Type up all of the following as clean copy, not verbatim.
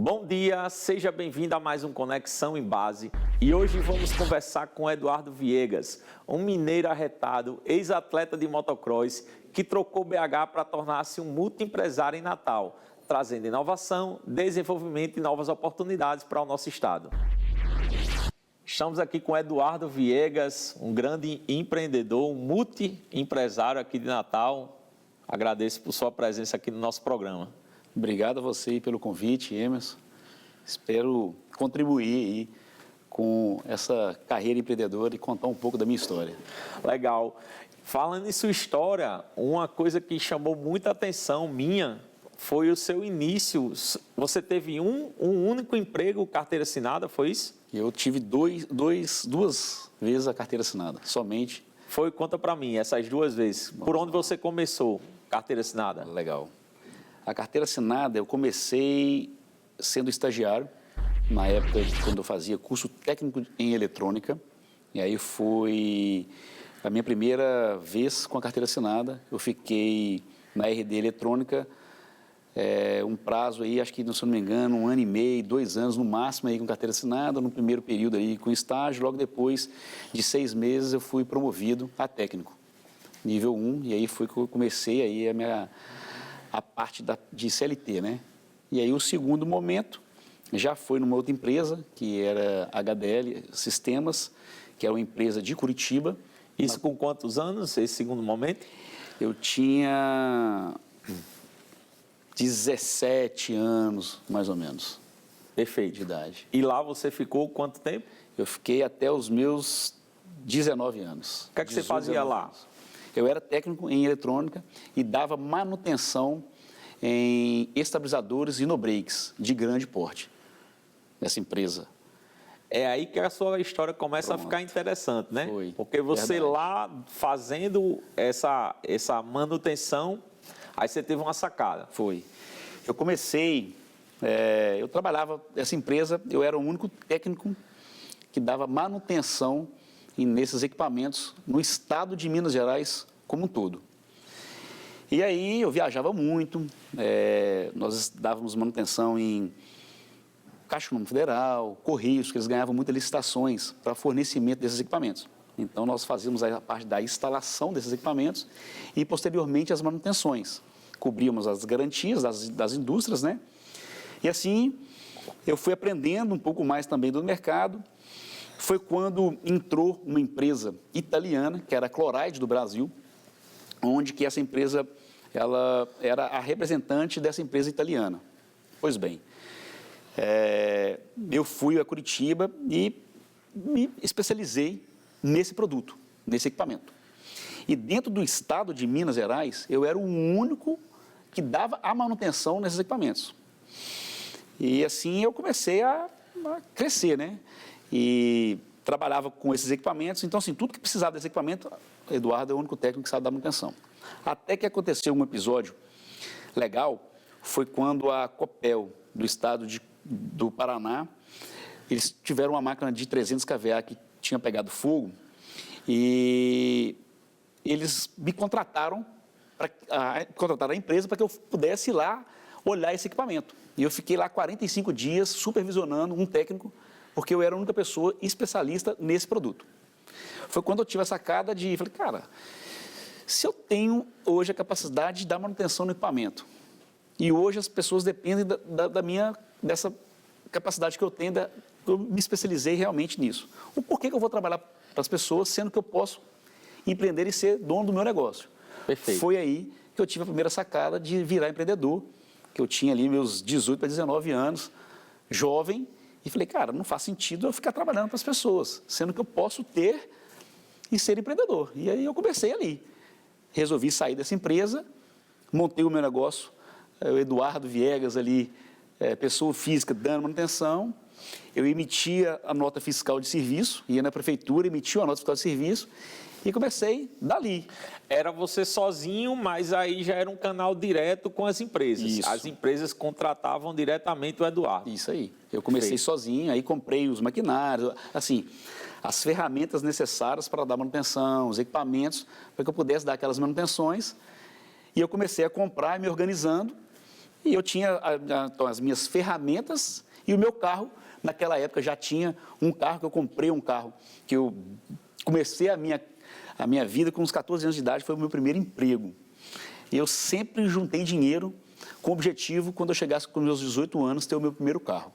Bom dia, seja bem-vindo a mais um Conexão em Base e hoje vamos conversar com Eduardo Viegas, um mineiro arretado, ex-atleta de motocross que trocou BH para tornar-se um multiempresário em Natal, trazendo inovação, desenvolvimento e novas oportunidades para o nosso estado. Estamos aqui com Eduardo Viegas, um grande empreendedor, um multiempresário aqui de Natal. Agradeço por sua presença aqui no nosso programa. Obrigado a você pelo convite, Emerson. Espero contribuir aí com essa carreira empreendedora e contar um pouco da minha história. Legal. Falando em sua história, uma coisa que chamou muita atenção minha foi o seu início. Você teve um único emprego, carteira assinada, foi isso? Eu tive duas vezes a carteira assinada, somente. Foi, conta para mim, essas duas vezes. Por onde você começou, carteira assinada? Legal. A carteira assinada, eu comecei sendo estagiário, na época quando eu fazia curso técnico em eletrônica. E aí foi a minha primeira vez com a carteira assinada. Eu fiquei na RD Eletrônica um prazo aí, acho que, se não me engano, 1 ano e meio, 2 anos no máximo aí com carteira assinada. No primeiro período aí com estágio, logo depois de 6 meses eu fui promovido a técnico, nível 1. E aí foi que eu comecei aí a parte de CLT, né? E aí o segundo momento já foi numa outra empresa, que era HDL Sistemas, que era uma empresa de Curitiba. Isso com quantos anos, esse segundo momento? Eu tinha 17 anos, mais ou menos. Perfeito. De idade. E lá você ficou quanto tempo? Eu fiquei até os meus 19 anos. O que é que você fazia lá? Eu era técnico em eletrônica e dava manutenção em estabilizadores e no-breaks de grande porte nessa empresa. É aí que a sua história começa a ficar interessante, né? Foi. Porque você Verdade. lá fazendo essa manutenção, aí você teve uma sacada. Foi. Eu comecei, eu trabalhava nessa empresa, eu era o único técnico que dava manutenção nesses equipamentos no estado de Minas Gerais como um todo. E aí eu viajava muito, nós dávamos manutenção em Caixa Econômica Federal, Correios, que eles ganhavam muitas licitações para fornecimento desses equipamentos. Então nós fazíamos a parte da instalação desses equipamentos e posteriormente as manutenções. Cobríamos as garantias das indústrias, né? E assim eu fui aprendendo um pouco mais também do mercado. Foi quando entrou uma empresa italiana, que era a Chloride do Brasil, onde que essa empresa ela era a representante dessa empresa italiana. Pois bem, eu fui a Curitiba e me especializei nesse produto, nesse equipamento. E dentro do estado de Minas Gerais, eu era o único que dava a manutenção nesses equipamentos. E assim eu comecei a crescer, né? E trabalhava com esses equipamentos. Então, assim, tudo que precisava desse equipamento, Eduardo é o único técnico que sabe dar manutenção. Até que aconteceu um episódio legal, foi quando a Copel, do estado do Paraná, eles tiveram uma máquina de 300 kVA que tinha pegado fogo e eles me contrataram a empresa para que eu pudesse ir lá olhar esse equipamento. E eu fiquei lá 45 dias supervisionando um técnico, porque eu era a única pessoa especialista nesse produto. Foi quando eu tive a sacada de, falei, cara, se eu tenho hoje a capacidade de dar manutenção no equipamento, e hoje as pessoas dependem dessa capacidade que eu tenho, eu me especializei realmente nisso. O porquê que eu vou trabalhar para as pessoas, sendo que eu posso empreender e ser dono do meu negócio? Perfeito. Foi aí que eu tive a primeira sacada de virar empreendedor, que eu tinha ali meus 18 para 19 anos, jovem, e falei, cara, não faz sentido eu ficar trabalhando para as pessoas, sendo que eu posso ter e ser empreendedor. E aí eu comecei ali. Resolvi sair dessa empresa, montei o meu negócio, o Eduardo Viegas ali, pessoa física dando manutenção. Eu emitia a nota fiscal de serviço, ia na prefeitura, emitia a nota fiscal de serviço e comecei dali. Era você sozinho, mas aí já era um canal direto com as empresas. Isso. As empresas contratavam diretamente o Eduardo. Isso aí. Eu comecei sozinho, aí comprei os maquinários, assim, as ferramentas necessárias para dar manutenção, os equipamentos, para que eu pudesse dar aquelas manutenções. E eu comecei a comprar, me organizando, E eu tinha então, as minhas ferramentas e o meu carro. Naquela época já tinha um carro, que eu comprei um carro, que eu comecei a minha vida com uns 14 anos de idade, foi o meu primeiro emprego. E eu sempre juntei dinheiro com o objetivo, quando eu chegasse com meus 18 anos, ter o meu primeiro carro.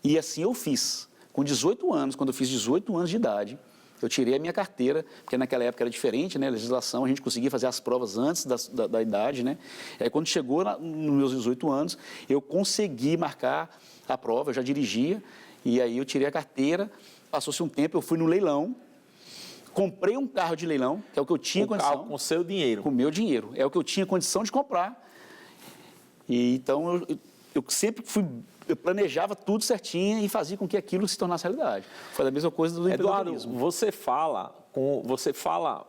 E assim eu fiz. Com 18 anos, quando eu fiz 18 anos de idade, eu tirei a minha carteira, porque naquela época era diferente, né? A legislação, a gente conseguia fazer as provas antes da idade, né? Aí quando chegou nos meus 18 anos, eu consegui marcar a prova, eu já dirigia, e aí eu tirei a carteira, passou-se um tempo, eu fui no leilão, comprei um carro de leilão, que é o que eu tinha condição. Carro com seu dinheiro. Com o meu dinheiro, é o que eu tinha condição de comprar. E então eu sempre eu planejava tudo certinho e fazia com que aquilo se tornasse realidade. Foi a mesma coisa do empreendedorismo. Eduardo, você fala,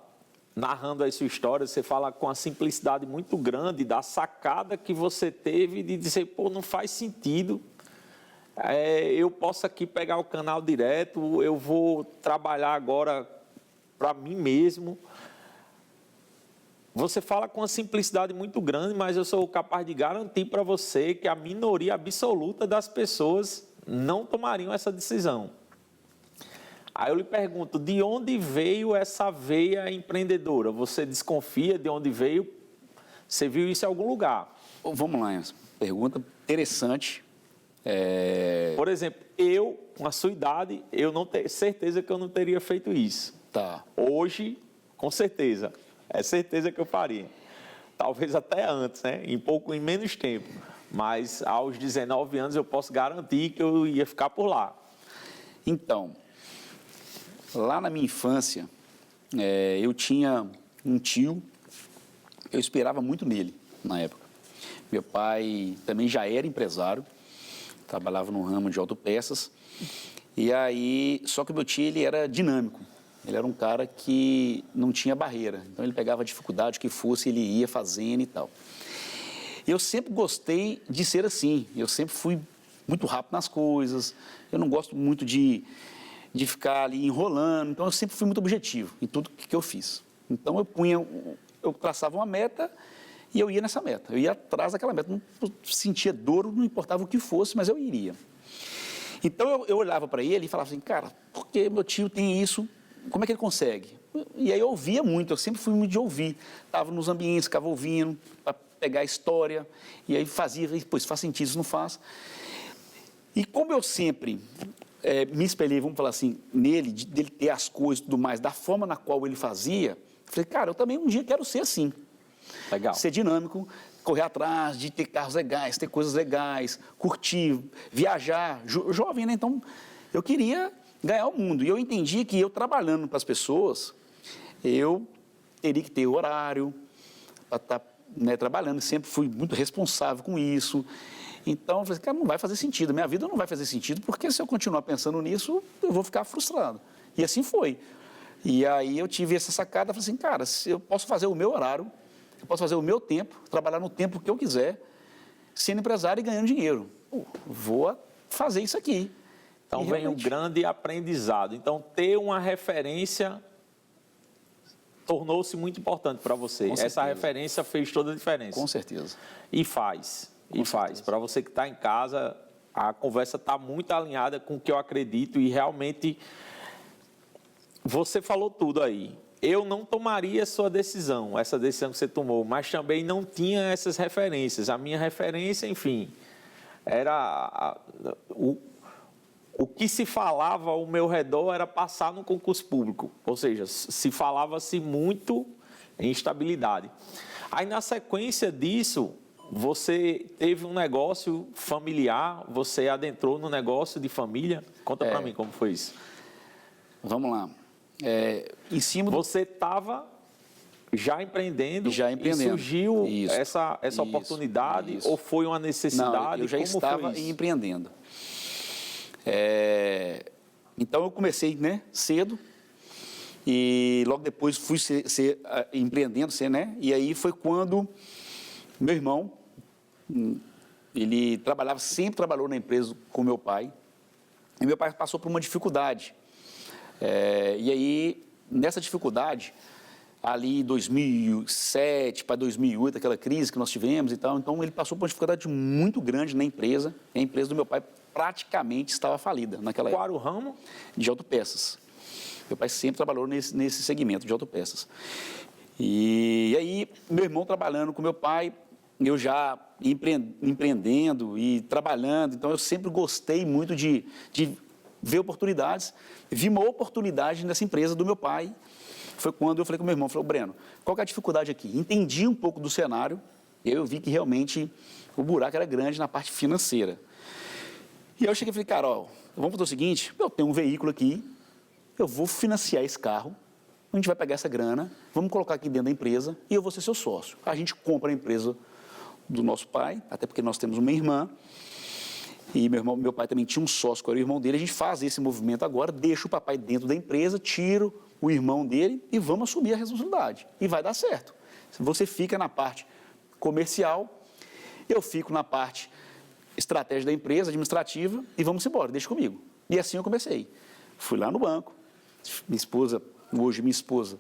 narrando aí sua história, você fala com a simplicidade muito grande da sacada que você teve de dizer, pô, não faz sentido. Eu posso aqui pegar o canal direto, eu vou trabalhar agora para mim mesmo. Você fala com uma simplicidade muito grande, mas eu sou capaz de garantir para você que a minoria absoluta das pessoas não tomariam essa decisão. Aí eu lhe pergunto, de onde veio essa veia empreendedora? Você desconfia de onde veio? Você viu isso em algum lugar? Vamos lá, Enzo. Pergunta interessante. Por exemplo, eu, com a sua idade, eu não tenho certeza que eu não teria feito isso. Tá. Hoje, com certeza. É certeza que eu faria. Talvez até antes, né? Em menos tempo. Mas aos 19 anos eu posso garantir que eu ia ficar por lá. Então, lá na minha infância, eu tinha um tio, eu esperava muito nele na época. Meu pai também já era empresário, trabalhava no ramo de autopeças, e aí, só que o meu tio, ele era dinâmico, ele era um cara que não tinha barreira, então ele pegava a dificuldade que fosse, ele ia fazendo e tal. Eu sempre gostei de ser assim, eu sempre fui muito rápido nas coisas, eu não gosto muito de ficar ali enrolando, então eu sempre fui muito objetivo em tudo que eu fiz. Então eu traçava uma meta e eu ia nessa meta, eu ia atrás daquela meta, não sentia dor, não importava o que fosse, mas eu iria. Então eu olhava para ele e falava assim, cara, por que meu tio tem isso, como é que ele consegue? E aí eu ouvia muito, eu sempre fui muito de ouvir, estava nos ambientes, ficava ouvindo, para pegar a história, e aí fazia, pois faz sentido, isso não faz. E como eu sempre me espelhei, vamos falar assim, nele, dele ter as coisas e tudo mais, da forma na qual ele fazia, falei, cara, eu também um dia quero ser assim. Legal. Ser dinâmico, correr atrás de ter carros legais, ter coisas legais, curtir, viajar, jovem, né? Então, eu queria ganhar o mundo. E eu entendi que eu trabalhando para as pessoas, eu teria que ter horário para estar trabalhando. Sempre fui muito responsável com isso. Então, eu falei, cara, não vai fazer sentido. Minha vida não vai fazer sentido, porque se eu continuar pensando nisso, eu vou ficar frustrado. E assim foi. E aí eu tive essa sacada, falei assim, cara, se eu posso fazer o meu horário, eu posso fazer o meu tempo, trabalhar no tempo que eu quiser, sendo empresário e ganhando dinheiro. Vou fazer isso aqui. Então vem um grande aprendizado. Então ter uma referência tornou-se muito importante para você. Essa referência fez toda a diferença. Com certeza. E faz. Para você que está em casa, a conversa está muito alinhada com o que eu acredito e realmente você falou tudo aí. Eu não tomaria essa decisão que você tomou, mas também não tinha essas referências. A minha referência, enfim, era o que se falava ao meu redor era passar no concurso público, ou seja, se falava-se muito em estabilidade. Aí, na sequência disso, você teve um negócio familiar, você adentrou no negócio de família. Conta para mim como foi isso. Vamos lá. Em cima Você estava já empreendendo e surgiu essa oportunidade ou foi uma necessidade? Não, eu já estava empreendendo. Então eu comecei cedo e logo depois fui empreendendo, né? E aí foi quando meu irmão, ele sempre trabalhou na empresa com meu pai, e meu pai passou por uma dificuldade. E aí, nessa dificuldade, ali em 2007 para 2008, aquela crise que nós tivemos e tal. Então, ele passou por uma dificuldade muito grande na empresa. E a empresa do meu pai praticamente estava falida naquela época. Qual era o ramo? De autopeças. Meu pai sempre trabalhou nesse segmento de autopeças. E aí, meu irmão trabalhando com meu pai, eu já empreendendo e trabalhando. Então, eu sempre gostei muito de ver oportunidades. Vi uma oportunidade nessa empresa do meu pai. Foi quando eu falei com meu irmão, falei, Breno, qual que é a dificuldade aqui? Entendi um pouco do cenário, e aí eu vi que realmente o buraco era grande na parte financeira. E aí eu cheguei e falei, cara, ó, vamos fazer o seguinte, eu tenho um veículo aqui, eu vou financiar esse carro, a gente vai pegar essa grana, vamos colocar aqui dentro da empresa e eu vou ser seu sócio. A gente compra a empresa do nosso pai, até porque nós temos uma irmã, e meu pai também tinha um sócio, que era o irmão dele, a gente faz esse movimento agora, deixa o papai dentro da empresa, tiro o irmão dele e vamos assumir a responsabilidade. E vai dar certo. Você fica na parte comercial, eu fico na parte estratégia da empresa, administrativa, e vamos embora, deixa comigo. E assim eu comecei. Fui lá no banco, minha esposa,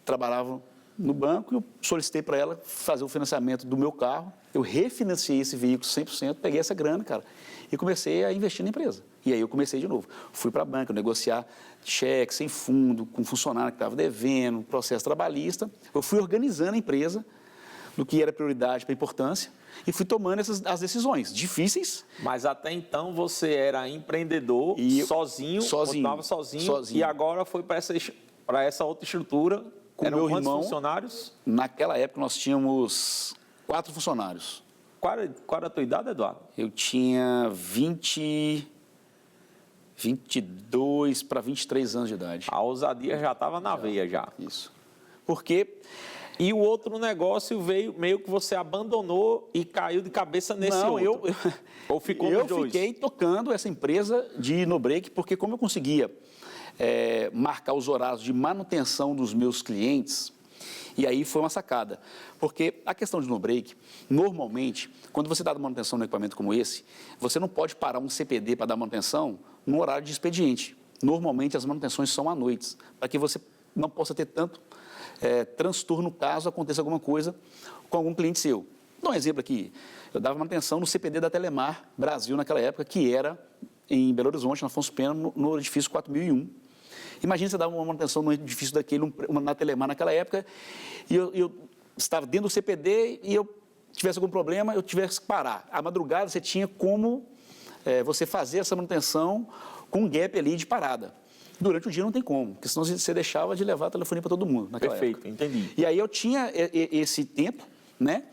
trabalhava no banco, eu solicitei para ela fazer o financiamento do meu carro, eu refinanciei esse veículo 100%, peguei essa grana, cara, e comecei a investir na empresa. E aí eu comecei de novo. Fui para a banca negociar cheque sem fundo, com funcionário que estava devendo, processo trabalhista. Eu fui organizando a empresa do que era prioridade para importância e fui tomando as decisões difíceis. Mas até então você era empreendedor, sozinho, continuava sozinho, e agora foi para essa outra estrutura. Com Eram meu quantos irmão, funcionários? Naquela época nós tínhamos 4 funcionários. Qual era a tua idade, Eduardo? Eu tinha 22 para 23 anos de idade. A ousadia já estava na veia já. Isso. Porque... E o outro negócio veio, meio que você abandonou e caiu de cabeça nesse outro. Ou ficou nos dois? Eu fiquei tocando essa empresa de no-break, porque como eu conseguia marcar os horários de manutenção dos meus clientes, e aí foi uma sacada. Porque a questão de no-break, normalmente, quando você dá manutenção num equipamento como esse, você não pode parar um CPD para dar manutenção no horário de expediente. Normalmente as manutenções são à noite, para que você não possa ter tanto transtorno caso aconteça alguma coisa com algum cliente seu. Dá um exemplo aqui, eu dava manutenção no CPD da Telemar Brasil naquela época, que era em Belo Horizonte, na Afonso Pena, no edifício 4001. Imagina você dar uma manutenção no edifício daquele, na Telemar naquela época, e eu estava dentro do CPD e eu tivesse algum problema, eu tivesse que parar. À madrugada você tinha como você fazer essa manutenção com um gap ali de parada. Durante o dia não tem como, porque senão você deixava de levar a telefonia para todo mundo naquela época. Perfeito, entendi. E aí eu tinha esse tempo, né?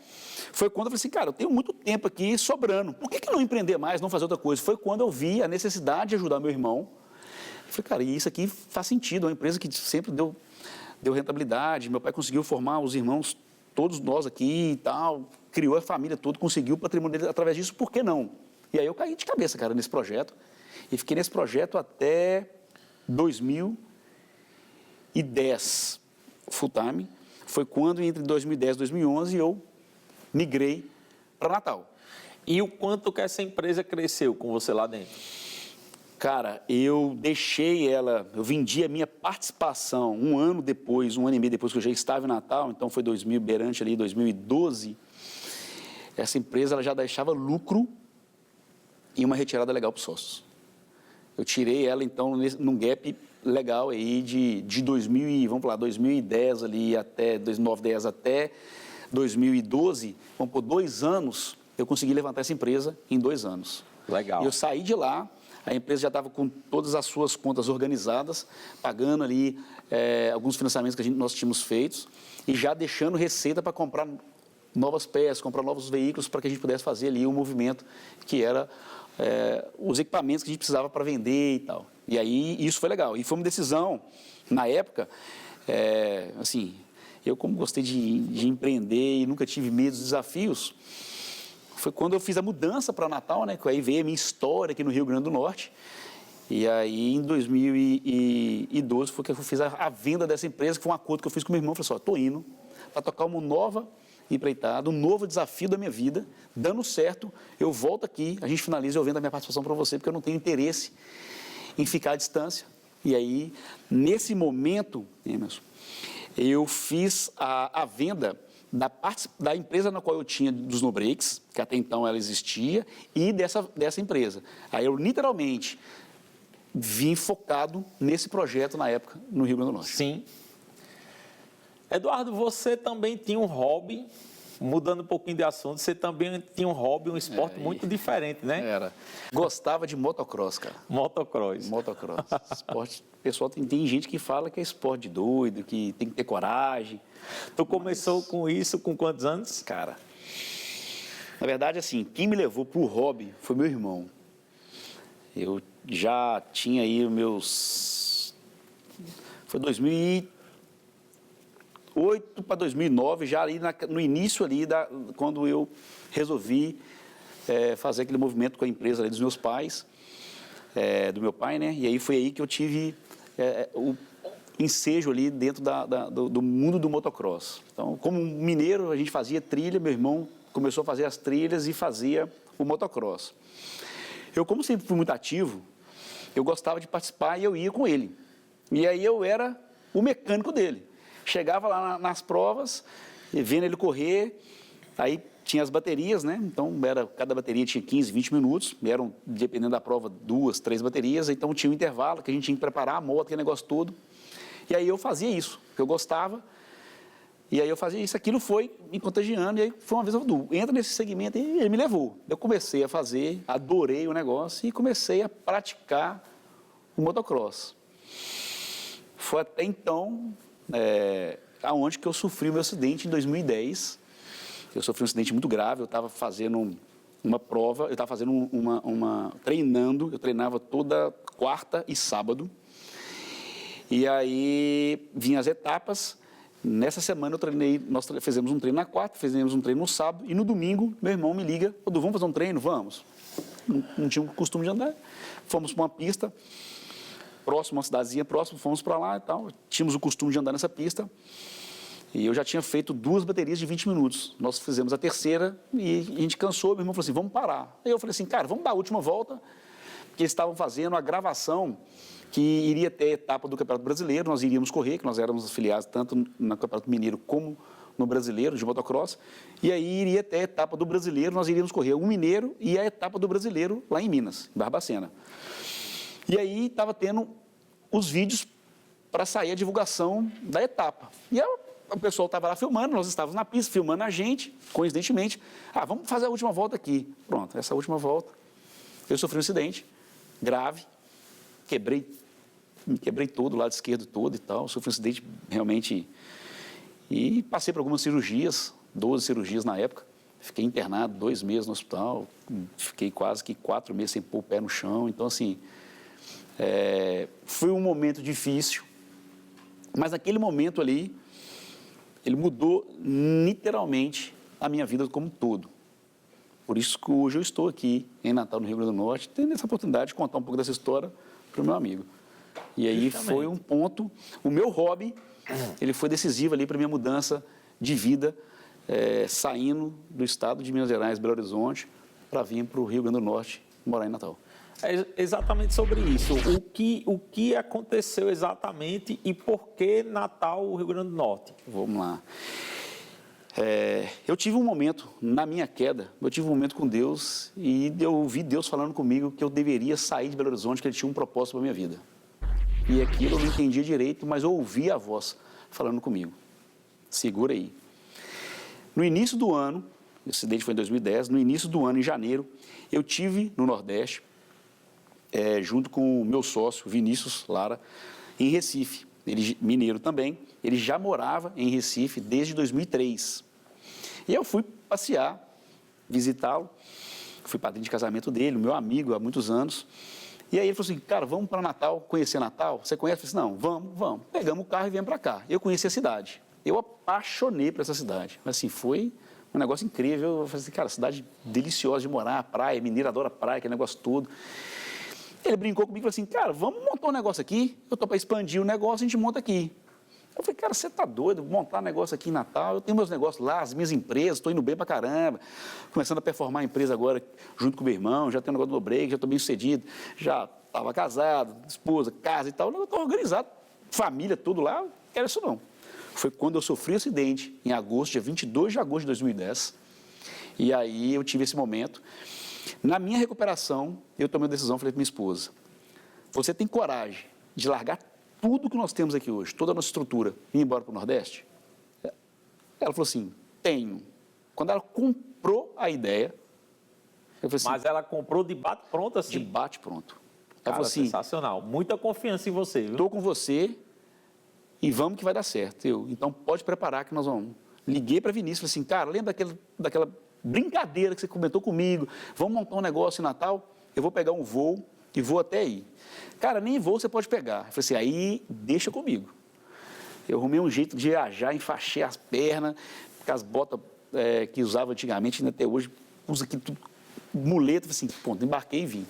Foi quando eu falei assim, cara, eu tenho muito tempo aqui sobrando. Por que não empreender mais, não fazer outra coisa? Foi quando eu vi a necessidade de ajudar meu irmão. Eu falei, cara, e isso aqui faz sentido, é uma empresa que sempre deu rentabilidade. Meu pai conseguiu formar os irmãos, todos nós aqui e tal, criou a família toda, conseguiu o patrimônio dele através disso, por que não? E aí eu caí de cabeça, cara, nesse projeto. E fiquei nesse projeto até 2010, full time. Foi quando, entre 2010 e 2011, eu migrei para Natal. E o quanto que essa empresa cresceu com você lá dentro? Cara, eu deixei ela, eu vendi a minha participação um ano depois, um ano e meio depois que eu já estava em Natal, então foi 2012, essa empresa ela já deixava lucro e uma retirada legal para os sócios. Eu tirei ela, então, num gap legal aí de 2010 ali até 2010 até 2012, vamos por 2 anos, eu consegui levantar essa empresa em 2 anos. Legal. E eu saí de lá, a empresa já estava com todas as suas contas organizadas, pagando ali alguns financiamentos que nós tínhamos feitos e já deixando receita para comprar novas peças, comprar novos veículos para que a gente pudesse fazer ali um movimento que era os equipamentos que a gente precisava para vender e tal. E aí isso foi legal. E foi uma decisão, na época, assim, eu como gostei de empreender e nunca tive medo dos desafios, foi quando eu fiz a mudança para Natal, né? Que aí veio a minha história aqui no Rio Grande do Norte. E aí, em 2012, foi que eu fiz a venda dessa empresa, que foi um acordo que eu fiz com meu irmão. Eu falei assim, estou indo para tocar uma nova empreitada, um novo desafio da minha vida, dando certo, eu volto aqui, a gente finaliza, eu vendo a minha participação para você, porque eu não tenho interesse em ficar à distância. E aí, nesse momento, Emerson, eu fiz a venda da empresa na qual eu tinha dos no-breaks, que até então ela existia, e dessa empresa. Aí eu literalmente vim focado nesse projeto na época no Rio Grande do Norte. Sim. Eduardo, você também tinha um hobby, mudando um pouquinho de assunto, você também tinha um hobby, um esporte muito diferente, né? Era. Gostava de motocross, cara. Motocross. Motocross. Esporte, pessoal, tem gente que fala que é esporte de doido, que tem que ter coragem. Tu começou com isso com quantos anos? Cara, na verdade, assim, quem me levou pro hobby foi meu irmão. Eu já tinha aí meus... Foi 2008 para 2009, já ali no início ali, quando eu resolvi fazer aquele movimento com a empresa ali dos meus pais, do meu pai, né? E aí foi aí que eu tive o ensejo ali dentro do mundo do motocross. Então, como mineiro, a gente fazia trilha, meu irmão começou a fazer as trilhas e fazia o motocross. Eu, como sempre fui muito ativo, eu gostava de participar e eu ia com ele. E aí eu era o mecânico dele. Chegava lá nas provas, vendo ele correr, aí tinha as baterias, né? Então, cada bateria tinha 15, 20 minutos, eram, dependendo da prova, 2, 3 baterias, então tinha um intervalo que a gente tinha que preparar a moto, aquele negócio todo. E aí eu fazia isso, que eu gostava, e aí eu fazia isso, aquilo foi me contagiando, e aí foi uma vez eu falei, entra nesse segmento, e ele me levou. Eu comecei a fazer, adorei o negócio, e comecei a praticar o motocross. Foi até então, aonde que eu sofri o meu acidente em 2010. Eu sofri um acidente muito grave, eu estava fazendo uma prova, eu estava fazendo treinando, eu treinava toda quarta e sábado. E aí vinham as etapas. Nessa semana eu treinei, nós fizemos um treino na quarta, fizemos um treino no sábado, e no domingo meu irmão me liga, Edu, vamos fazer um treino? Vamos. Não tinha o costume de andar. Fomos para uma pista, próximo, uma cidadezinha próxima, fomos para lá e tal. Tínhamos o costume de andar nessa pista. E eu já tinha feito 2 baterias de 20 minutos. Nós fizemos a terceira e a gente cansou. Meu irmão falou assim, vamos parar. Aí eu falei assim, cara, vamos dar a última volta, porque eles estavam fazendo a gravação que iria ter a etapa do Campeonato Brasileiro. Nós iríamos correr, que nós éramos afiliados tanto no Campeonato Mineiro como no Brasileiro, de motocross. E aí iria ter a etapa do Brasileiro, nós iríamos correr o Mineiro e a etapa do Brasileiro lá em Minas, em Barbacena. E aí estava tendo os vídeos para sair a divulgação da etapa. E o pessoal estava lá filmando, nós estávamos na pista, filmando a gente, coincidentemente. Vamos fazer a última volta aqui. Pronto, essa última volta, eu sofri um acidente grave, me quebrei todo, o lado esquerdo todo e tal, sofri um acidente realmente... E passei por algumas cirurgias, 12 cirurgias na época. Fiquei internado 2 meses no hospital, fiquei quase que 4 meses sem pôr o pé no chão. Então, assim, foi um momento difícil, mas naquele momento ali, ele mudou literalmente a minha vida como um todo. Por isso que hoje eu estou aqui em Natal, no Rio Grande do Norte, tendo essa oportunidade de contar um pouco dessa história para o meu amigo. E aí foi um ponto, o meu hobby, ele foi decisivo ali para a minha mudança de vida, saindo do estado de Minas Gerais, Belo Horizonte, para vir para o Rio Grande do Norte, morar em Natal. É exatamente sobre isso. O que aconteceu exatamente e por que Natal, o Rio Grande do Norte? Vamos lá. Eu tive um momento, na minha queda, eu tive um momento com Deus e eu ouvi Deus falando comigo que eu deveria sair de Belo Horizonte, que Ele tinha um propósito para a minha vida. E aquilo eu não entendia direito, mas eu ouvi a voz falando comigo. Segura aí. No início do ano, o acidente foi em 2010, no início do ano, em janeiro, eu tive no Nordeste, junto com o meu sócio, Vinícius Lara, em Recife. Ele mineiro também, ele já morava em Recife desde 2003. E eu fui passear, visitá-lo, fui padrinho de casamento dele, meu amigo há muitos anos. E aí ele falou assim, cara, vamos para Natal, conhecer Natal? Você conhece? Eu falei assim, não, vamos. Pegamos o carro e viemos para cá. Eu conheci a cidade. Eu apaixonei por essa cidade. Assim, foi um negócio incrível. Eu falei assim, cara, cidade deliciosa de morar, praia, mineiro adora praia, aquele negócio todo. Ele brincou comigo e falou assim, cara, vamos montar um negócio aqui, eu estou para expandir o negócio, a gente monta aqui. Eu falei, cara, você está doido, montar um negócio aqui em Natal, eu tenho meus negócios lá, as minhas empresas, estou indo bem para caramba, começando a performar a empresa agora junto com o meu irmão, já tenho um negócio do break, já estou bem sucedido, já estava casado, esposa, casa e tal, eu estou organizado, família, tudo lá, não quero isso não. foi quando eu sofri o acidente, em agosto, dia 22 de agosto de 2010. E aí eu tive esse momento. Na minha recuperação, eu tomei uma decisão, falei para minha esposa, você tem coragem de largar tudo que nós temos aqui hoje, toda a nossa estrutura, e ir embora para o Nordeste? Ela falou assim, tenho. Quando ela comprou a ideia, eu falei assim... Mas ela comprou de bate-pronto assim? De bate-pronto. Ela Cara, falou assim, sensacional. Muita confiança em você, viu? estou com você e vamos que vai dar certo. Então pode preparar que nós vamos. Liguei para Vinícius, falei assim, cara, lembra daquela brincadeira que você comentou comigo? Vamos montar um negócio em Natal? Eu vou pegar um voo e vou até aí. Cara, nem voo você pode pegar. Eu falei assim, aí deixa comigo. Eu arrumei um jeito de viajar, enfaixei as pernas, com as botas que usava antigamente, ainda até hoje, usa aqui tudo, muleta, assim, ponto, embarquei e vim.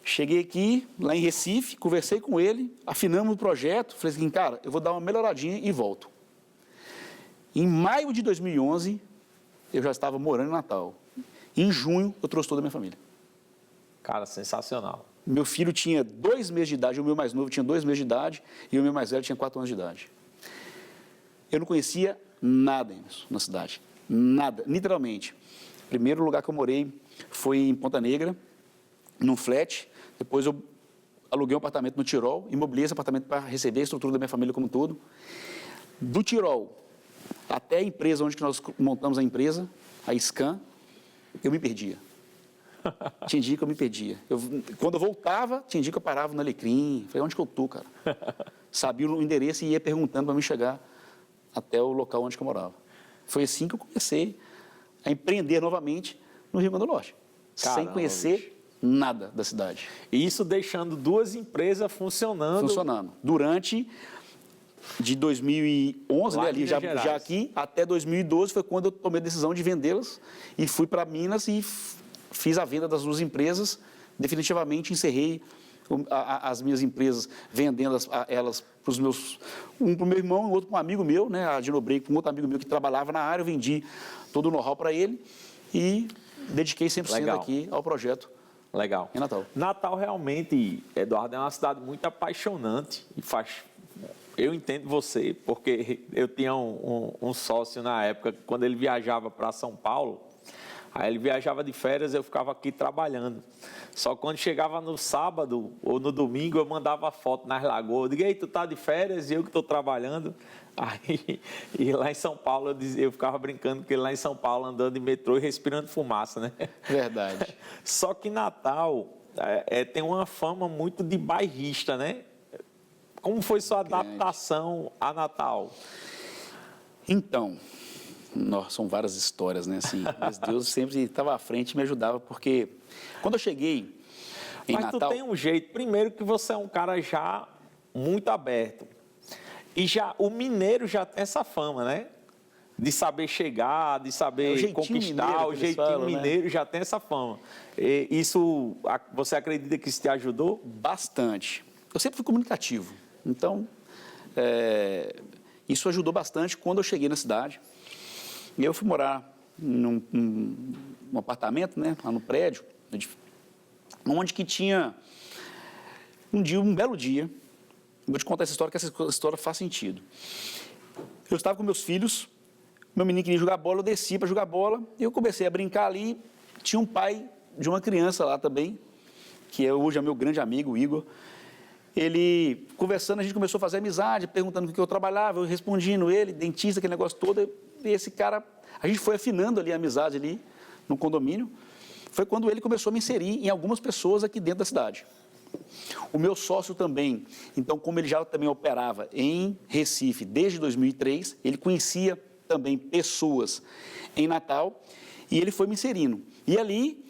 Cheguei aqui, lá em Recife, conversei com ele, afinamos o projeto, falei assim, cara, eu vou dar uma melhoradinha e volto. Em maio de 2011, eu já estava morando em Natal. Em junho, eu trouxe toda a minha família. Cara, sensacional. Meu filho tinha 2 meses de idade, o meu mais novo tinha 2 meses de idade e o meu mais velho tinha 4 anos de idade. Eu não conhecia nada na cidade, nada, literalmente. O primeiro lugar que eu morei foi em Ponta Negra, num flat. Depois eu aluguei um apartamento no Tirol, imobiliei esse apartamento para receber a estrutura da minha família como um todo. Do Tirol até a empresa onde nós montamos a empresa, a Scan, eu me perdia. Tinha dia que eu me perdia. Quando eu voltava, tinha dia que eu parava no Alecrim. Falei, onde que eu estou, cara? Sabia o endereço e ia perguntando para me chegar até o local onde eu morava. Foi assim que eu comecei a empreender novamente no Rio Grande do Norte. Caramba, sem conhecer nada da cidade. E isso deixando 2 empresas funcionando. Durante de 2011, né, ali, já aqui, até 2012 foi quando eu tomei a decisão de vendê-las e fui para Minas e fiz a venda das 2 empresas. Definitivamente encerrei as minhas empresas, vendendo elas para os meus... Um para o meu irmão e outro para um amigo meu, né, a Dinobrei, com outro amigo meu que trabalhava na área. Eu vendi todo o know-how para ele e dediquei 100% aqui ao projeto. Legal. Em Natal. Natal realmente, Eduardo, é uma cidade muito apaixonante e faz... Eu entendo você, porque eu tinha um sócio na época, quando ele viajava para São Paulo, aí ele viajava de férias, eu ficava aqui trabalhando. Só que quando chegava no sábado ou no domingo, eu mandava foto nas lagoas. Eu digo, ei, tu tá de férias e eu que estou trabalhando. Aí, e lá em São Paulo, eu ficava brincando, porque lá em São Paulo, andando de metrô e respirando fumaça, né? Verdade. Só que Natal tem uma fama muito de bairrista, né? Como foi sua adaptação a Natal? Então, são várias histórias, né? Assim, mas Deus sempre estava à frente e me ajudava, porque quando eu cheguei em Natal... Mas tu tem um jeito, primeiro que você é um cara já muito aberto. E já o mineiro já tem essa fama, né? De saber chegar, de saber conquistar, o jeitinho mineiro, né? Já tem essa fama. E isso, você acredita que isso te ajudou? Bastante. Eu sempre fui comunicativo. Então, isso ajudou bastante quando eu cheguei na cidade. E eu fui morar num apartamento, né, lá no prédio, onde que tinha um belo dia. Vou te contar essa história, que essa história faz sentido. Eu estava com meus filhos, meu menino queria jogar bola, eu desci para jogar bola, e eu comecei a brincar ali. Tinha um pai de uma criança lá também, que hoje é meu grande amigo, o Igor. Ele, conversando, a gente começou a fazer amizade, perguntando o que eu trabalhava, eu respondindo ele, dentista, aquele negócio todo. E esse cara, a gente foi afinando ali a amizade ali no condomínio. Foi quando ele começou a me inserir em algumas pessoas aqui dentro da cidade. O meu sócio também, então, como ele já também operava em Recife desde 2003, ele conhecia também pessoas em Natal e ele foi me inserindo. E ali,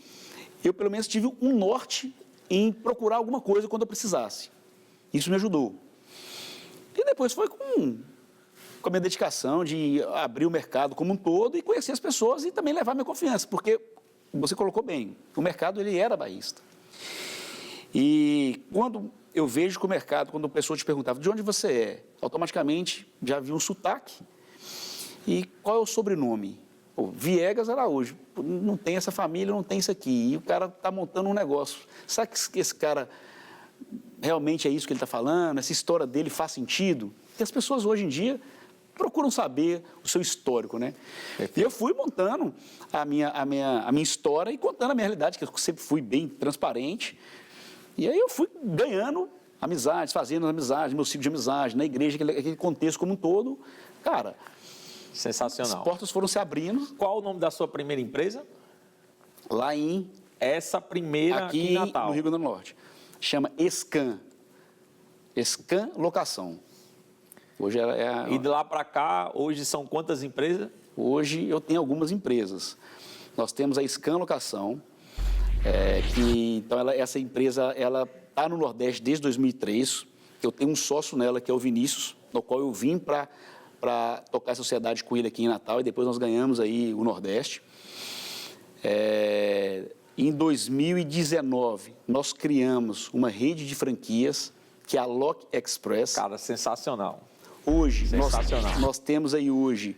eu pelo menos tive um norte em procurar alguma coisa quando eu precisasse. Isso me ajudou. E depois foi com a minha dedicação de abrir o mercado como um todo e conhecer as pessoas e também levar minha confiança, porque você colocou bem, o mercado ele era bairrista. E quando eu vejo que o mercado, quando a pessoa te perguntava de onde você é, automaticamente já havia um sotaque. E qual é o sobrenome? Pô, Viegas Araújo. Não tem essa família, não tem isso aqui. E o cara está montando um negócio. Será que esse cara realmente é isso que ele está falando? Essa história dele faz sentido? Porque as pessoas hoje em dia procuram saber o seu histórico, né? E eu fui montando a minha história e contando a minha realidade, que eu sempre fui bem transparente. E aí eu fui ganhando amizades, fazendo amizades, meu ciclo de amizade, na igreja, aquele contexto como um todo. Cara, sensacional. As portas foram se abrindo. Qual o nome da sua primeira empresa? Lá em... Essa primeira aqui em Natal. No Rio Grande do Norte. Chama Scan. Scan Locação. Hoje E de lá para cá, hoje são quantas empresas? Hoje eu tenho algumas empresas. Nós temos a Scan Locação, então essa empresa ela está no Nordeste desde 2003. Eu tenho um sócio nela que é o Vinícius, no qual eu vim para tocar a sociedade com ele aqui em Natal e depois nós ganhamos aí o Nordeste. Em 2019 nós criamos uma rede de franquias que é a Lock Express. Cara, sensacional. Hoje, sensacional. Nós temos aí hoje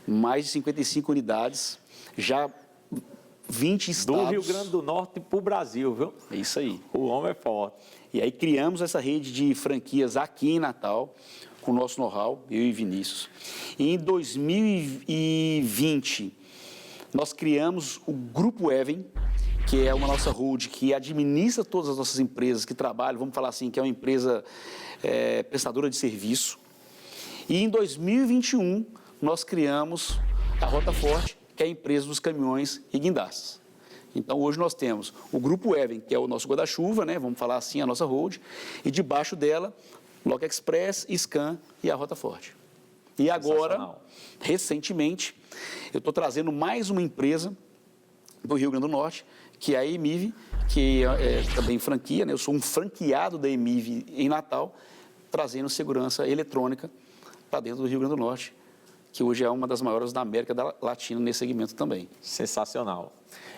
mais de 55 unidades, já 20 estados. Do Rio Grande do Norte para o Brasil, viu? É isso aí. O homem é forte. E aí criamos essa rede de franquias aqui em Natal, com o nosso know-how, eu e Vinícius. E em 2020, nós criamos o Grupo Even, que é uma nossa holding que administra todas as nossas empresas que trabalham, vamos falar assim, que é uma empresa prestadora de serviço. E em 2021, nós criamos a Rota Forte, que é a empresa dos caminhões e guindastes. Então, hoje nós temos o Grupo Even, que é o nosso guarda-chuva, né? Vamos falar assim, a nossa holding, e debaixo dela, Lock Express, Scan e a Rota Forte. E agora, recentemente, eu estou trazendo mais uma empresa do Rio Grande do Norte, que é a EMIV, que é também franquia, né? Eu sou um franqueado da EMIV em Natal, trazendo segurança eletrônica para dentro do Rio Grande do Norte, que hoje é uma das maiores da América Latina nesse segmento também. Sensacional.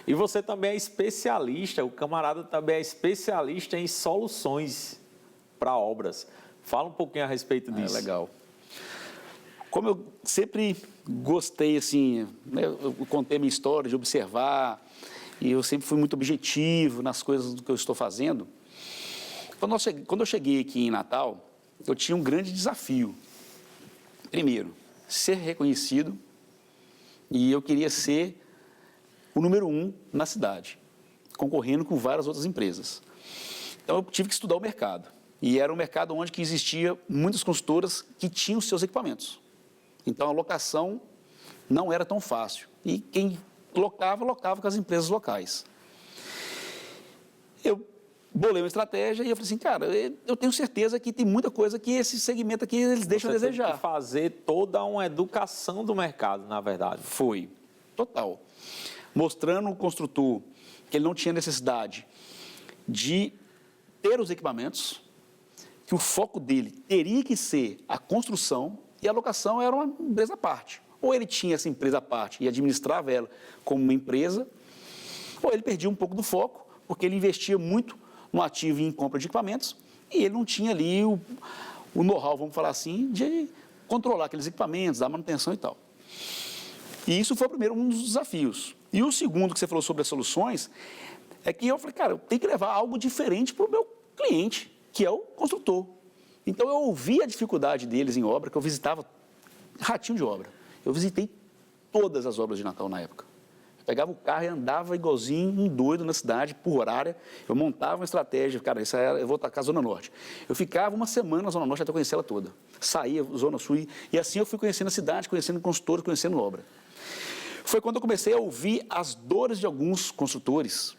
E você também é especialista, o camarada também é especialista em soluções para obras. Fala um pouquinho a respeito disso. Legal. Como eu sempre gostei, assim, né, eu contei a minha história de observar, e eu sempre fui muito objetivo nas coisas do que eu estou fazendo. Quando eu cheguei aqui em Natal, eu tinha um grande desafio. Primeiro, ser reconhecido, e eu queria ser o número 1 na cidade, concorrendo com várias outras empresas. Então, eu tive que estudar o mercado. E era um mercado onde que existia muitas consultoras que tinham seus equipamentos. Então, a locação não era tão fácil. E quem locava com as empresas locais. Eu bolei uma estratégia e eu falei assim, cara, eu tenho certeza que tem muita coisa que esse segmento aqui eles deixam a desejar. Você tem que fazer toda uma educação do mercado, na verdade. Foi, total. Mostrando o construtor que ele não tinha necessidade de ter os equipamentos, que o foco dele teria que ser a construção e a locação era uma empresa à parte. Ou ele tinha essa empresa à parte e administrava ela como uma empresa, ou ele perdia um pouco do foco, porque ele investia muito no ativo e em compra de equipamentos, e ele não tinha ali o know-how, vamos falar assim, de controlar aqueles equipamentos, dar manutenção e tal. E isso foi o primeiro, um dos desafios. E o segundo que você falou sobre as soluções, é que eu falei, cara, eu tenho que levar algo diferente para o meu cliente, que é o construtor. Então, eu ouvi a dificuldade deles em obra, que eu visitava ratinho de obra. Eu visitei todas as obras de Natal na época. Pegava o carro e andava igualzinho um doido na cidade, por horária. Eu montava uma estratégia, cara, eu vou atacar a Zona Norte. Eu ficava uma semana na Zona Norte até conhecer ela toda. Saía, Zona Sul, e assim eu fui conhecendo a cidade, conhecendo consultores, conhecendo obra. Foi quando eu comecei a ouvir as dores de alguns construtores,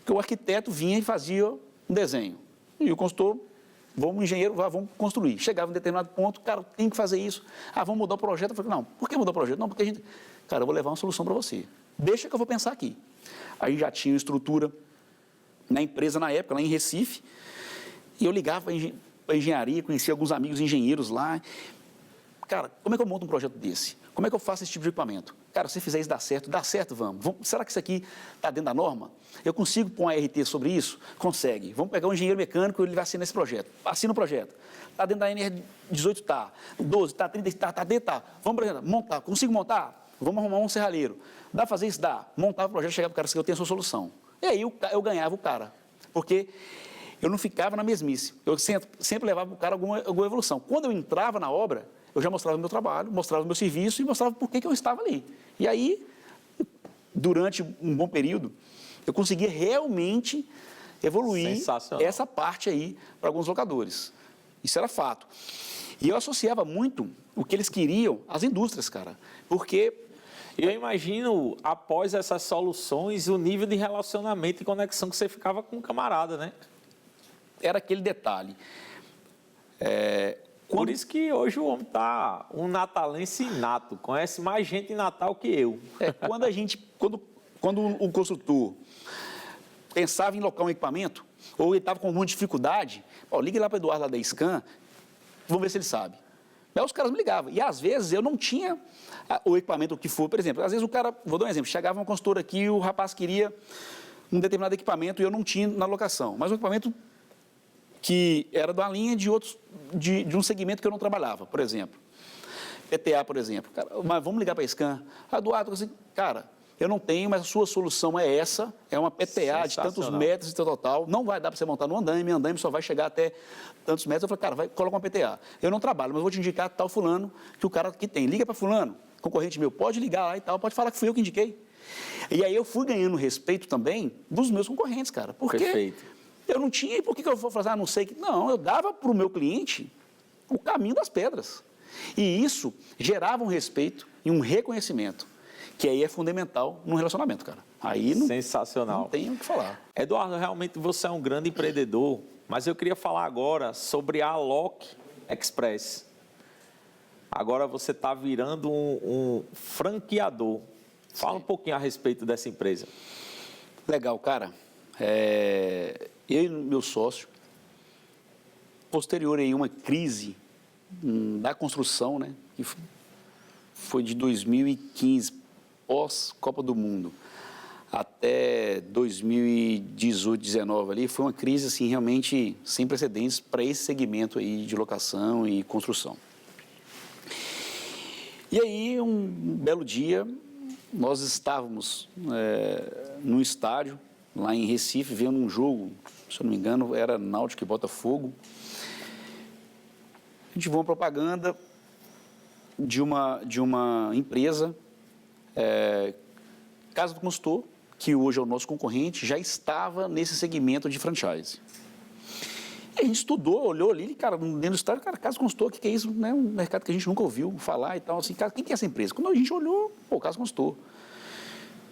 que o arquiteto vinha e fazia um desenho. E o consultor, vamos construir. Chegava em um determinado ponto, cara, tem que fazer isso. Ah, vamos mudar o projeto. Eu falei, não, por que mudar o projeto? Não, porque a gente... Cara, eu vou levar uma solução para você. Deixa que eu vou pensar aqui. Aí já tinha estrutura na empresa na época, lá em Recife, e eu ligava para a engenharia, conhecia alguns amigos engenheiros lá. Cara, como é que eu monto um projeto desse? Como é que eu faço esse tipo de equipamento? Cara, se fizer isso dá certo, vamos. Será que isso aqui está dentro da norma? Eu consigo pôr um ART sobre isso? Consegue. Vamos pegar um engenheiro mecânico e ele vai assinar esse projeto. Assina o projeto. Está dentro da NR18, tá. 12, tá. 30, tá dentro, tá. Vamos, por exemplo, montar. Consigo montar? Vamos arrumar um serralheiro. Dá para fazer isso? Dá. Montava o projeto, chegava para o cara e eu tenho a sua solução. E aí eu ganhava o cara. Porque eu não ficava na mesmice. Eu sempre levava para o cara alguma evolução. Quando eu entrava na obra, eu já mostrava o meu trabalho, mostrava o meu serviço e mostrava por que eu estava ali. E aí, durante um bom período, eu conseguia realmente evoluir essa parte aí para alguns locadores. Isso era fato. E eu associava muito o que eles queriam às indústrias, cara. Porque eu imagino, após essas soluções, o nível de relacionamento e conexão que você ficava com o camarada, né? Era aquele detalhe. Por isso que hoje o homem está um natalense inato, conhece mais gente em Natal que eu. Quando o consultor pensava em locar um equipamento, ou ele estava com alguma dificuldade, ligue lá para o Eduardo lá da Scan, vamos ver se ele sabe. Aí os caras me ligavam. E às vezes eu não tinha o equipamento que for. Por exemplo, às vezes o cara, vou dar um exemplo, chegava uma consultora aqui e o rapaz queria um determinado equipamento e eu não tinha na locação. Mas um equipamento que era de uma linha de um segmento que eu não trabalhava, por exemplo. PTA, por exemplo. Cara, mas vamos ligar para a Scan. Eduardo, assim, cara, eu não tenho, mas a sua solução é essa, é uma PTA de tantos metros e total, não vai dar para você montar no andaime só vai chegar até tantos metros. Eu falei, cara, coloca uma PTA. Eu não trabalho, mas eu vou te indicar tal fulano que o cara que tem. Liga para fulano, concorrente meu, pode ligar lá e tal, pode falar que fui eu que indiquei. E aí eu fui ganhando respeito também dos meus concorrentes, cara. Porque Perfeito. Eu não tinha, e por que eu vou fazer, não sei, não, eu dava para o meu cliente o caminho das pedras. E isso gerava um respeito e um reconhecimento, que aí é fundamental num relacionamento, cara. Aí Sensacional. Não tem o que falar. Eduardo, realmente você é um grande empreendedor, mas eu queria falar agora sobre a Alok Express. Agora você está virando um franqueador. Fala um pouquinho a respeito dessa empresa. Legal, cara. Eu e meu sócio, posterior a uma crise da construção, né, que foi de 2015, pós-Copa do Mundo, até 2018, 2019 ali, foi uma crise assim, realmente sem precedentes para esse segmento aí de locação e construção. E aí, um belo dia, nós estávamos num estádio, lá em Recife, vendo um jogo, se eu não me engano, era Náutico e Botafogo. A gente viu uma propaganda de uma empresa, Casa do Consultor, que hoje é o nosso concorrente, já estava nesse segmento de franchise. E a gente estudou, olhou ali, cara, dentro do estádio, cara, Casa do Consultor, o que é isso? Né? Um mercado que a gente nunca ouviu falar e tal, assim, cara, quem que é essa empresa? Quando a gente olhou, Casa do Consultor.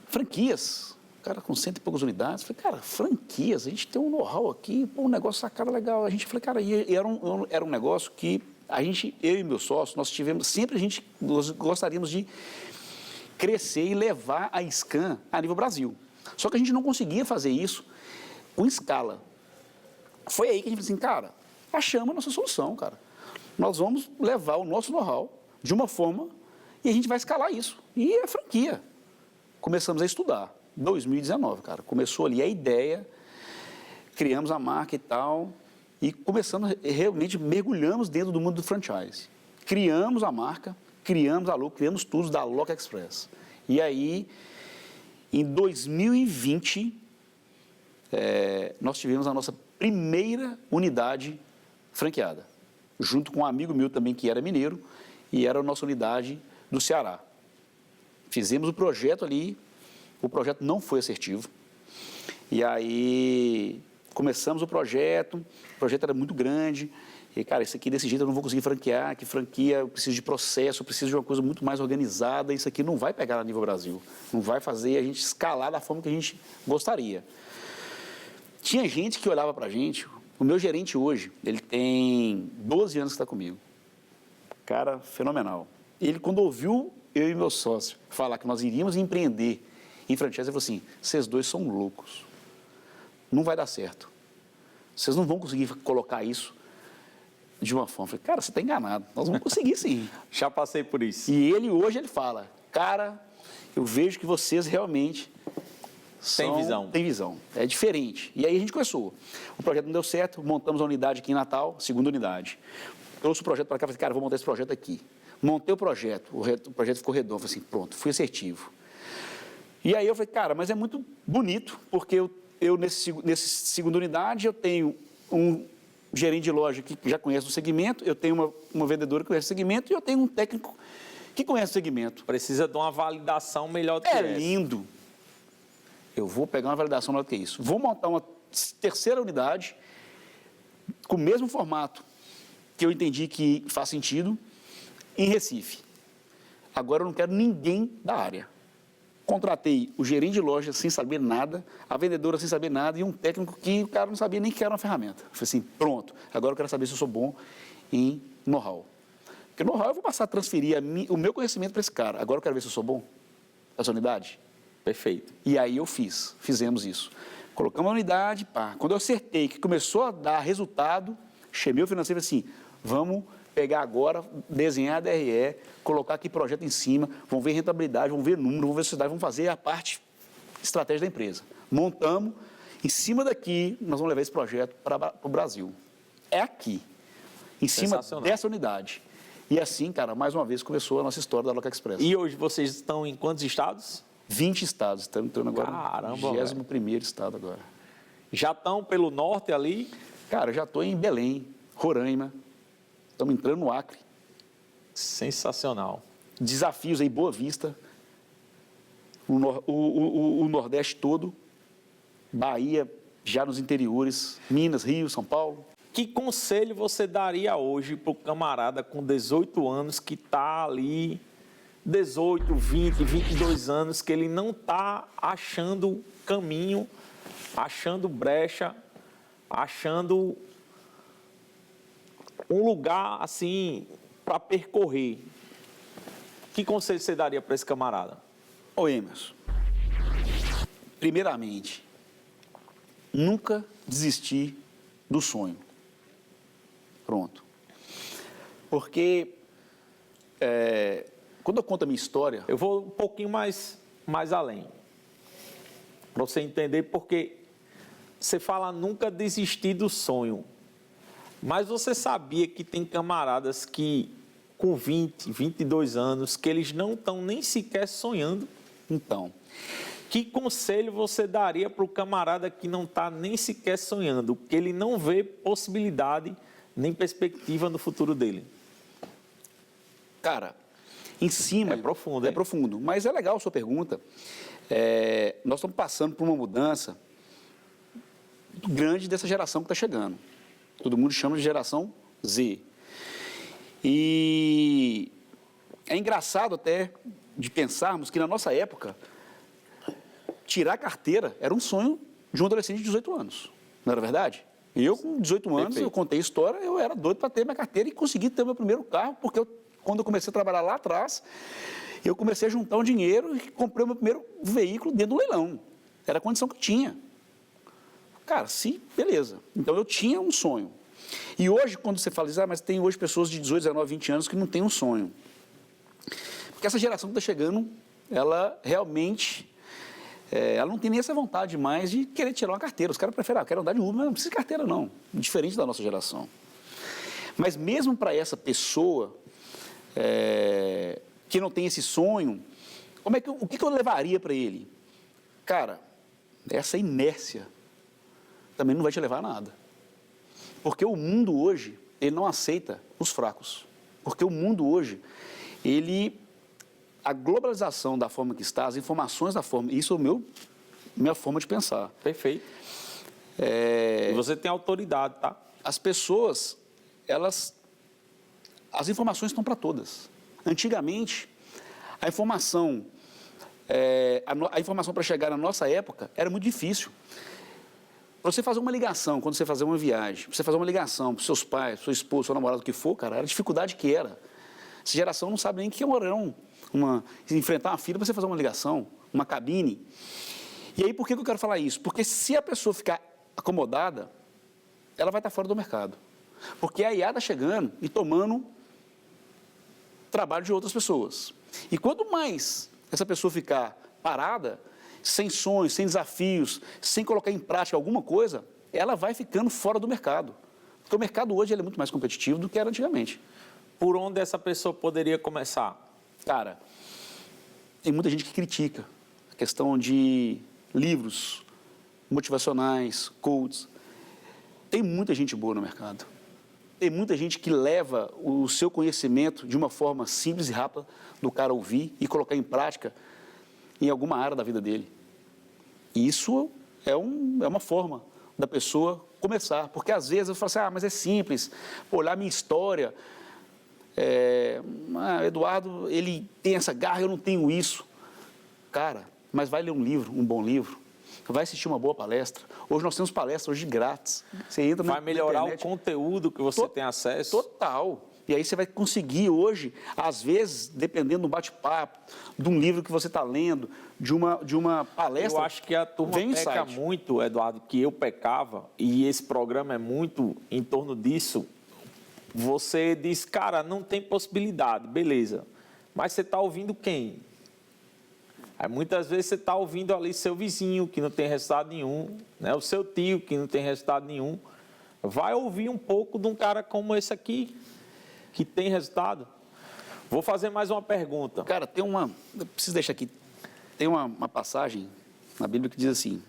Franquias, cara, com 100 e poucas unidades. Falei, cara, franquias, a gente tem um know-how aqui, um negócio sacada legal. A gente, falei, cara, e era um negócio que eu e meu sócio, nós tivemos, sempre nós gostaríamos de crescer e levar a Scan a nível Brasil. Só que a gente não conseguia fazer isso com escala. Foi aí que a gente falou assim, cara, achamos a nossa solução, cara. Nós vamos levar o nosso know-how de uma forma e a gente vai escalar isso. E é franquia. Começamos a estudar. 2019, cara. Começou ali a ideia, criamos a marca e tal, e começamos, realmente mergulhamos dentro do mundo do franchise. Criamos a marca, criamos tudo da Alok Express. E aí, em 2020, nós tivemos a nossa primeira unidade franqueada, junto com um amigo meu também que era mineiro, e era a nossa unidade do Ceará. Fizemos o projeto ali, o projeto não foi assertivo, e aí começamos o projeto era muito grande, e cara, isso aqui desse jeito eu não vou conseguir franquear, que franquia eu preciso de processo, eu preciso de uma coisa muito mais organizada, isso aqui não vai pegar a nível Brasil, não vai fazer a gente escalar da forma que a gente gostaria. Tinha gente que olhava pra gente, o meu gerente hoje, ele tem 12 anos que está comigo, cara fenomenal. Ele, quando ouviu eu e meu sócio falar que nós iríamos empreender em franchise, ele falou assim, vocês dois são loucos, não vai dar certo, vocês não vão conseguir colocar isso de uma forma. Eu falei, cara, você está enganado, nós vamos conseguir sim. Já passei por isso. E hoje ele fala, cara, eu vejo que vocês realmente tem visão, é diferente. E aí a gente começou, o projeto não deu certo, montamos a unidade aqui em Natal, segunda unidade, trouxe o projeto para cá, falei, cara, vou montar esse projeto aqui. Montei o projeto ficou redondo, falei assim, pronto, fui assertivo. E aí eu falei, cara, mas é muito bonito, porque eu nessa segunda unidade, eu tenho gerente de loja que já conhece o segmento, eu tenho uma vendedora que conhece o segmento e eu tenho um técnico que conhece o segmento. Precisa de uma validação melhor do que É essa. lindo. Eu vou pegar uma validação melhor do que isso. Vou montar uma terceira unidade com o mesmo formato que eu entendi que faz sentido em Recife. Agora eu não quero ninguém da área. Contratei o gerente de loja sem saber nada, a vendedora sem saber nada e um técnico que o cara não sabia nem que era uma ferramenta. Eu falei assim, pronto, agora eu quero saber se eu sou bom em know-how. Porque know-how eu vou passar a transferir o meu conhecimento para esse cara. Agora eu quero ver se eu sou bom nessa unidade. Perfeito. E aí fizemos isso. Colocamos a unidade, pá. Quando eu acertei que começou a dar resultado, chamei o financeiro e falei assim, vamos pegar agora, desenhar a DRE, colocar aqui projeto em cima, vamos ver rentabilidade, vamos ver número, vamos ver sociedade, vamos fazer a parte estratégia da empresa. Montamos, em cima daqui, nós vamos levar esse projeto para o Brasil. É aqui, em cima dessa unidade. E assim, cara, mais uma vez começou a nossa história da Loca Express. E hoje vocês estão em quantos estados? 20 estados, estamos entrando agora Caramba, no 21º estado agora. Já estão pelo norte ali? Cara, eu já estou em Belém, Roraima, estamos entrando no Acre. Sensacional. Desafios aí, Boa Vista, o Nordeste todo, Bahia, já nos interiores, Minas, Rio, São Paulo. Que conselho você daria hoje para o camarada com 18 anos que está ali, 18, 20, 22 anos, que ele não está achando caminho, achando brecha, achando um lugar assim para percorrer? Que conselho você daria para esse camarada? Ô Emerson, primeiramente, nunca desistir do sonho. Pronto. Porque quando eu conto a minha história... Eu vou um pouquinho mais além, para você entender, porque você fala nunca desistir do sonho, mas você sabia que tem camaradas que com 20, 22 anos, que eles não estão nem sequer sonhando? Então, que conselho você daria para o camarada que não está nem sequer sonhando, que ele não vê possibilidade nem perspectiva no futuro dele? Cara, em cima... É profundo, É hein? profundo, mas é legal a sua pergunta. Nós estamos passando por uma mudança muito grande dessa geração que está chegando. Todo mundo chama de geração Z. E é engraçado até de pensarmos que na nossa época, tirar a carteira era um sonho de um adolescente de 18 anos. Não era verdade? Eu, com 18 anos, Perfeito. eu contei a história, eu era doido para ter minha carteira e consegui ter meu primeiro carro, porque quando eu comecei a trabalhar lá atrás, eu comecei a juntar um dinheiro e comprei o meu primeiro veículo dentro do leilão. Era a condição que eu tinha. Cara, sim, beleza. Então, eu tinha um sonho. E hoje, quando você fala isso, mas tem hoje pessoas de 18, 19, 20 anos que não têm um sonho. Porque essa geração que está chegando, ela realmente... ela não tem nem essa vontade mais de querer tirar uma carteira. Os caras preferem, quero andar de Uber, mas não precisa de carteira, não. Diferente da nossa geração. Mas mesmo para essa pessoa que não tem esse sonho, o que eu levaria para ele? Cara, essa inércia também não vai te levar a nada. Porque o mundo hoje, ele não aceita os fracos. Porque o mundo hoje, a globalização da forma que está, as informações da forma... Isso é minha forma de pensar. Perfeito. E você tem autoridade, tá? As pessoas, as informações estão para todas. Antigamente, a informação para chegar na nossa época era muito difícil. Para você fazer uma ligação, quando você fazer uma viagem, para você fazer uma ligação para os seus pais, sua esposa, seu namorado, o que for, cara, era a dificuldade que era. Essa geração não sabe nem o que é enfrentar uma fila para você fazer uma ligação, uma cabine. E aí, por que eu quero falar isso? Porque se a pessoa ficar acomodada, ela vai estar fora do mercado. Porque a IA está chegando e tomando trabalho de outras pessoas. E quanto mais essa pessoa ficar parada, sem sonhos, sem desafios, sem colocar em prática alguma coisa, ela vai ficando fora do mercado. Porque o mercado hoje ele é muito mais competitivo do que era antigamente. Por onde essa pessoa poderia começar? Cara, tem muita gente que critica a questão de livros motivacionais, coaches. Tem muita gente boa no mercado. Tem muita gente que leva o seu conhecimento de uma forma simples e rápida do cara ouvir e colocar em prática em alguma área da vida dele. E isso é uma forma da pessoa começar. Porque às vezes eu falo assim, mas é simples. Pô, olhar a minha história. Eduardo, ele tem essa garra, eu não tenho isso. Cara, mas vai ler um livro, um bom livro. Vai assistir uma boa palestra. Hoje nós temos palestras hoje grátis. Você entra vai melhorar o conteúdo que você tem acesso. Total. E aí você vai conseguir hoje, às vezes, dependendo do bate-papo, de um livro que você está lendo, de uma palestra. Eu acho que a turma peca muito, Eduardo, que eu pecava, e esse programa é muito em torno disso. Você diz, cara, não tem possibilidade, beleza. Mas você está ouvindo quem? Aí, muitas vezes você está ouvindo ali seu vizinho, que não tem resultado nenhum, né? O seu tio, que não tem resultado nenhum. Vai ouvir um pouco de um cara como esse aqui, que tem resultado. Vou fazer mais uma pergunta. Cara, eu preciso deixar aqui, tem uma passagem na Bíblia que diz assim,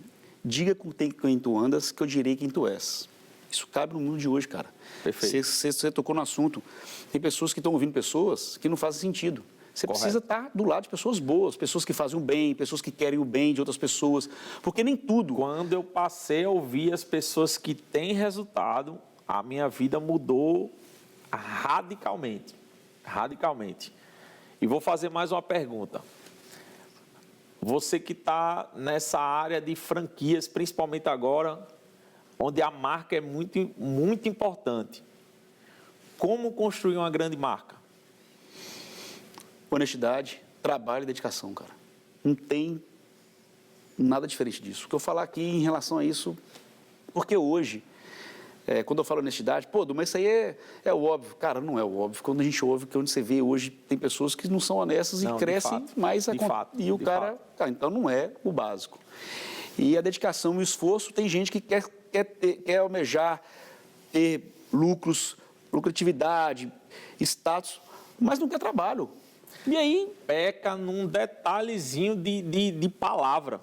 diga com quem tu andas, que eu direi quem tu és. Isso cabe no mundo de hoje, cara. Perfeito. Você tocou no assunto. Tem pessoas que estão ouvindo pessoas que não fazem sentido. Você precisa estar do lado de pessoas boas, pessoas que fazem o bem, pessoas que querem o bem de outras pessoas, porque nem tudo... Quando eu passei a ouvir as pessoas que têm resultado, a minha vida mudou radicalmente. Radicalmente. E vou fazer mais uma pergunta. Você que está nessa área de franquias, principalmente agora, onde a marca é muito, muito importante. Como construir uma grande marca? Honestidade, trabalho e dedicação, cara. Não tem nada diferente disso. O que eu falar aqui em relação a isso, porque hoje, quando eu falo honestidade, mas isso aí é o óbvio. Cara, não é o óbvio. Quando a gente ouve, que onde você vê hoje, tem pessoas que não são honestas e crescem mais. E o cara, então não é o básico. E a dedicação e o esforço, tem gente que quer almejar, ter lucros, lucratividade, status, mas não quer trabalho. E aí peca num detalhezinho de palavra.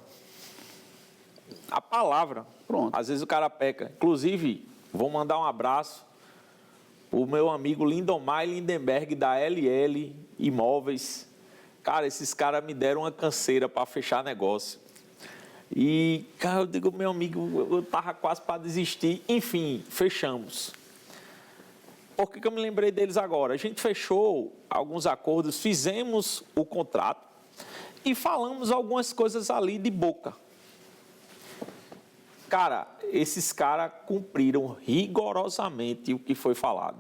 A palavra. Pronto. Às vezes o cara peca. Inclusive, vou mandar um abraço o meu amigo Lindomar Lindenberg, da LL Imóveis. Cara, esses caras me deram uma canseira para fechar negócio. E, cara, eu digo, meu amigo, eu tava quase para desistir. Enfim, fechamos. Por que eu me lembrei deles agora? A gente fechou alguns acordos, fizemos o contrato e falamos algumas coisas ali de boca. Cara, esses caras cumpriram rigorosamente o que foi falado.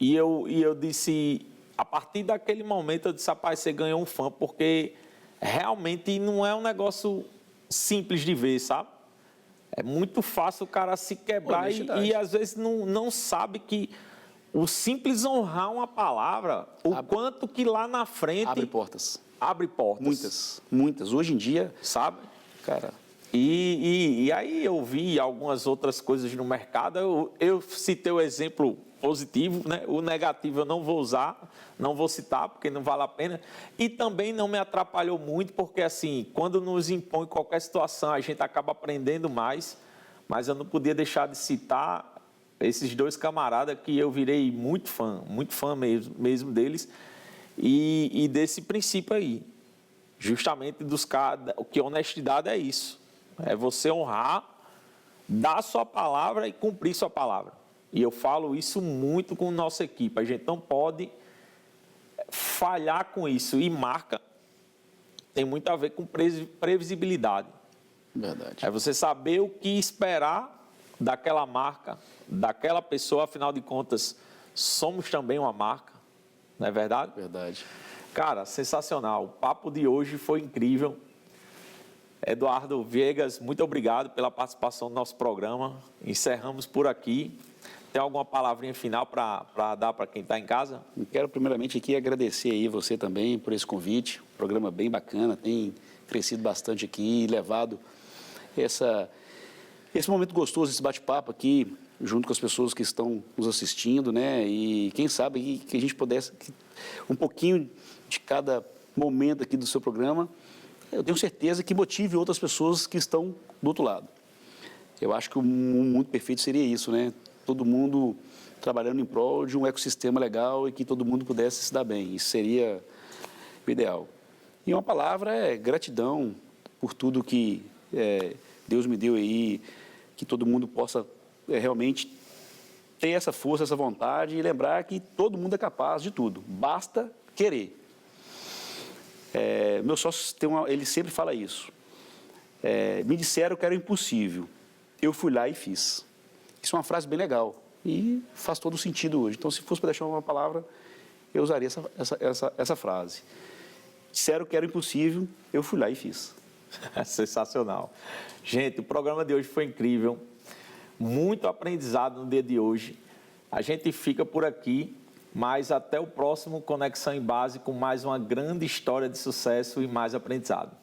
E eu disse, a partir daquele momento, eu disse, rapaz, você ganhou um fã, porque realmente não é um negócio simples de ver, sabe? É muito fácil o cara se quebrar e às vezes não sabe que o simples honrar uma palavra, quanto que lá na frente... Abre portas. Abre portas. Muitas. Hoje em dia, sabe? Cara... E aí eu vi algumas outras coisas no mercado, eu citei o exemplo positivo, né? O negativo eu não vou usar, não vou citar, porque não vale a pena. E também não me atrapalhou muito, porque assim, quando nos impõe qualquer situação, a gente acaba aprendendo mais, mas eu não podia deixar de citar esses dois camaradas que eu virei muito fã mesmo deles, e desse princípio aí, justamente dos caras, que honestidade é isso. É você honrar, dar sua palavra e cumprir sua palavra. E eu falo isso muito com a nossa equipe. A gente não pode falhar com isso. E marca tem muito a ver com previsibilidade. Verdade. É você saber o que esperar daquela marca, daquela pessoa. Afinal de contas, somos também uma marca. Não é verdade? Verdade. Cara, sensacional. O papo de hoje foi incrível. Eduardo Viegas, muito obrigado pela participação no nosso programa. Encerramos por aqui. Tem alguma palavrinha final para dar para quem está em casa? Eu quero primeiramente aqui agradecer aí você também por esse convite. Um programa bem bacana, tem crescido bastante aqui e levado esse momento gostoso, esse bate-papo aqui, junto com as pessoas que estão nos assistindo, né? E quem sabe que a gente pudesse, um pouquinho de cada momento aqui do seu programa, eu tenho certeza que motive outras pessoas que estão do outro lado. Eu acho que o mundo perfeito seria isso, né? Todo mundo trabalhando em prol de um ecossistema legal e que todo mundo pudesse se dar bem. Isso seria o ideal. E uma palavra é gratidão por tudo que Deus me deu aí, que todo mundo possa realmente ter essa força, essa vontade e lembrar que todo mundo é capaz de tudo, basta querer. Meu sócio ele sempre fala isso. Me disseram que era impossível, eu fui lá e fiz. Isso é uma frase bem legal e faz todo sentido hoje. Então, se fosse para deixar uma palavra, eu usaria essa frase. Disseram que era impossível, eu fui lá e fiz. Sensacional. Gente, o programa de hoje foi incrível. Muito aprendizado no dia de hoje. A gente fica por aqui, mas até o próximo Conexão em Base com mais uma grande história de sucesso e mais aprendizado.